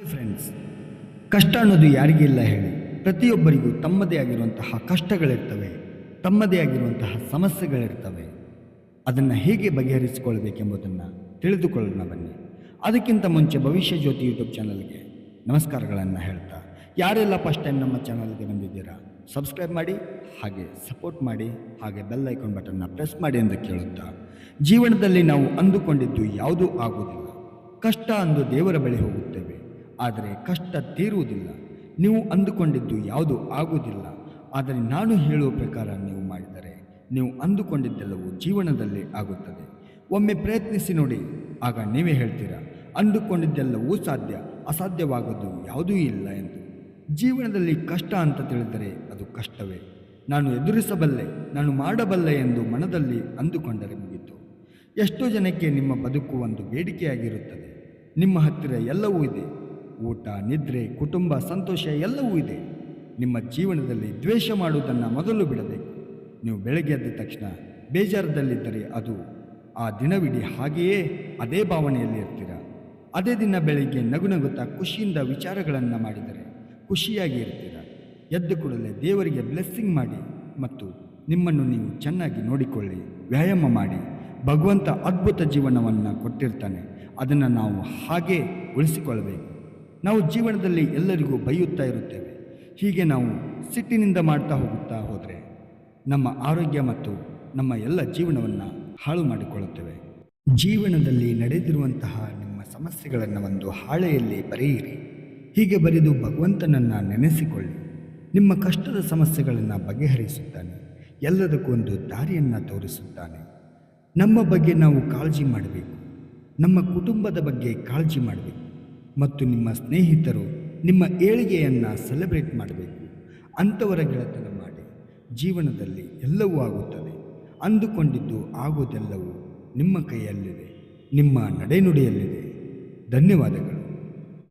Friends, ಕಷ್ಟ ಅನ್ನೋದು ಯಾರಿಗಿಲ್ಲ ಹೇಳಿ. ಪ್ರತಿಯೊಬ್ಬರಿಗೂ ತಮ್ಮದೇ ಆಗಿರುವಂತಹ ಕಷ್ಟಗಳಿರ್ತವೆ, ತಮ್ಮದೇ ಆಗಿರುವಂತಹ ಸಮಸ್ಯೆಗಳಿರ್ತವೆ. ಅದನ್ನು ಹೇಗೆ ಬಗೆಹರಿಸಿಕೊಳ್ಬೇಕೆಂಬುದನ್ನು ತಿಳಿದುಕೊಳ್ಳೋಣ ಬನ್ನಿ. ಅದಕ್ಕಿಂತ ಮುಂಚೆ ಭವಿಷ್ಯ ಜ್ಯೋತಿ ಯೂಟ್ಯೂಬ್ ಚಾನಲ್ಗೆ ನಮಸ್ಕಾರಗಳನ್ನು ಹೇಳ್ತಾ, ಯಾರೆಲ್ಲ ಫಸ್ಟ್ ಟೈಮ್ ನಮ್ಮ ಚಾನಲ್ಗೆ ಬಂದಿದ್ದೀರಾ ಸಬ್ಸ್ಕ್ರೈಬ್ ಮಾಡಿ, ಹಾಗೆ ಸಪೋರ್ಟ್ ಮಾಡಿ, ಹಾಗೆ ಬೆಲ್ ಐಕಾನ್ ಬಟನ್ನ ಪ್ರೆಸ್ ಮಾಡಿ ಎಂದು ಕೇಳುತ್ತಾ, ಜೀವನದಲ್ಲಿ ನಾವು ಅಂದುಕೊಂಡಿದ್ದು ಯಾವುದೂ ಆಗುವುದಿಲ್ಲ. ಕಷ್ಟ ಅಂದು ದೇವರ ಬಳಿ ಹೋಗುತ್ತೇವೆ, ಆದರೆ ಕಷ್ಟ ತೀರುವುದಿಲ್ಲ. ನೀವು ಅಂದುಕೊಂಡಿದ್ದು ಯಾವುದು ಆಗುವುದಿಲ್ಲ. ಆದರೆ ನಾನು ಹೇಳುವ ಪ್ರಕಾರ ನೀವು ಮಾಡಿದರೆ ನೀವು ಅಂದುಕೊಂಡಿದ್ದೆಲ್ಲವೂ ಜೀವನದಲ್ಲಿ ಆಗುತ್ತದೆ. ಒಮ್ಮೆ ಪ್ರಯತ್ನಿಸಿ ನೋಡಿ, ಆಗ ನೀವೇ ಹೇಳ್ತೀರಾ ಅಂದುಕೊಂಡಿದ್ದೆಲ್ಲವೂ ಸಾಧ್ಯ, ಅಸಾಧ್ಯವಾಗೋದು ಯಾವುದೂ ಇಲ್ಲ ಎಂದು. ಜೀವನದಲ್ಲಿ ಕಷ್ಟ ಅಂತ ತಿಳಿದರೆ ಅದು ಕಷ್ಟವೇ. ನಾನು ಎದುರಿಸಬಲ್ಲೆ, ನಾನು ಮಾಡಬಲ್ಲೆ ಎಂದು ಮನದಲ್ಲಿ ಅಂದುಕೊಂಡರೆ ಮುಗಿತು. ಎಷ್ಟೋ ಜನಕ್ಕೆ ನಿಮ್ಮ ಬದುಕು ಒಂದು ಬೇಡಿಕೆಯಾಗಿರುತ್ತದೆ. ನಿಮ್ಮ ಹತ್ತಿರ ಎಲ್ಲವೂ ಇದೆ, ಊಟ, ನಿದ್ರೆ, ಕುಟುಂಬ, ಸಂತೋಷ ಎಲ್ಲವೂ ಇದೆ. ನಿಮ್ಮ ಜೀವನದಲ್ಲಿ ದ್ವೇಷ ಮಾಡುವುದನ್ನು ಮೊದಲು ಬಿಡಬೇಕು. ನೀವು ಬೆಳಗ್ಗೆ ಎದ್ದ ತಕ್ಷಣ ಬೇಜಾರದಲ್ಲಿದ್ದರೆ ಅದು ಆ ದಿನವಿಡೀ ಹಾಗೆಯೇ ಅದೇ ಭಾವನೆಯಲ್ಲಿ ಇರ್ತೀರ. ಅದೇ ದಿನ ಬೆಳಗ್ಗೆ ನಗುನಗುತ್ತಾ ಖುಷಿಯಿಂದ ವಿಚಾರಗಳನ್ನು ಮಾಡಿದರೆ ಖುಷಿಯಾಗಿ ಇರ್ತೀರ. ಎದ್ದ ಕೂಡಲೇ ದೇವರಿಗೆ ಬ್ಲೆಸ್ಸಿಂಗ್ ಮಾಡಿ ಮತ್ತು ನಿಮ್ಮನ್ನು ನೀವು ಚೆನ್ನಾಗಿ ನೋಡಿಕೊಳ್ಳಿ, ವ್ಯಾಯಾಮ ಮಾಡಿ. ಭಗವಂತ ಅದ್ಭುತ ಜೀವನವನ್ನು ಕೊಟ್ಟಿರ್ತಾನೆ, ಅದನ್ನು ನಾವು ಹಾಗೇ ಉಳಿಸಿಕೊಳ್ಳಬೇಕು. ನಾವು ಜೀವನದಲ್ಲಿ ಎಲ್ಲರಿಗೂ ಬೈಯುತ್ತಾ ಇರುತ್ತೇವೆ. ಹೀಗೆ ನಾವು ಸಿಟ್ಟಿನಿಂದ ಮಾಡ್ತಾ ಹೋದರೆ ನಮ್ಮ ಆರೋಗ್ಯ ಮತ್ತು ನಮ್ಮ ಎಲ್ಲ ಜೀವನವನ್ನು ಹಾಳು ಮಾಡಿಕೊಳ್ಳುತ್ತೇವೆ. ಜೀವನದಲ್ಲಿ ನಡೆದಿರುವಂತಹ ನಿಮ್ಮ ಸಮಸ್ಯೆಗಳನ್ನು ಒಂದು ಹಾಳೆಯಲ್ಲಿ ಬರೆಯಿರಿ. ಹೀಗೆ ಬರೆದು ಭಗವಂತನನ್ನು ನೆನೆಸಿಕೊಳ್ಳಿ. ನಿಮ್ಮ ಕಷ್ಟದ ಸಮಸ್ಯೆಗಳನ್ನು ಬಗೆಹರಿಸುತ್ತಾನೆ, ಎಲ್ಲದಕ್ಕೂ ಒಂದು ದಾರಿಯನ್ನು ತೋರಿಸುತ್ತಾನೆ. ನಮ್ಮ ಬಗ್ಗೆ ನಾವು ಕಾಳಜಿ ಮಾಡಬೇಕು, ನಮ್ಮ ಕುಟುಂಬದ ಬಗ್ಗೆ ಕಾಳಜಿ ಮಾಡಬೇಕು ಮತ್ತು ನಿಮ್ಮ ಸ್ನೇಹಿತರು ನಿಮ್ಮ ಏಳಿಗೆಯನ್ನು ಸೆಲೆಬ್ರೇಟ್ ಮಾಡಬೇಕು. ಅಂಥವರ ಗೆಳೆತನ ಮಾಡಿ. ಜೀವನದಲ್ಲಿ ಎಲ್ಲವೂ ಆಗುತ್ತದೆ. ಅಂದುಕೊಂಡಿದ್ದು ಆಗುವುದೆಲ್ಲವೂ ನಿಮ್ಮ ಕೈಯಲ್ಲಿದೆ, ನಿಮ್ಮ ನಡೆನುಡಿಯಲ್ಲಿದೆ. ಧನ್ಯವಾದಗಳು.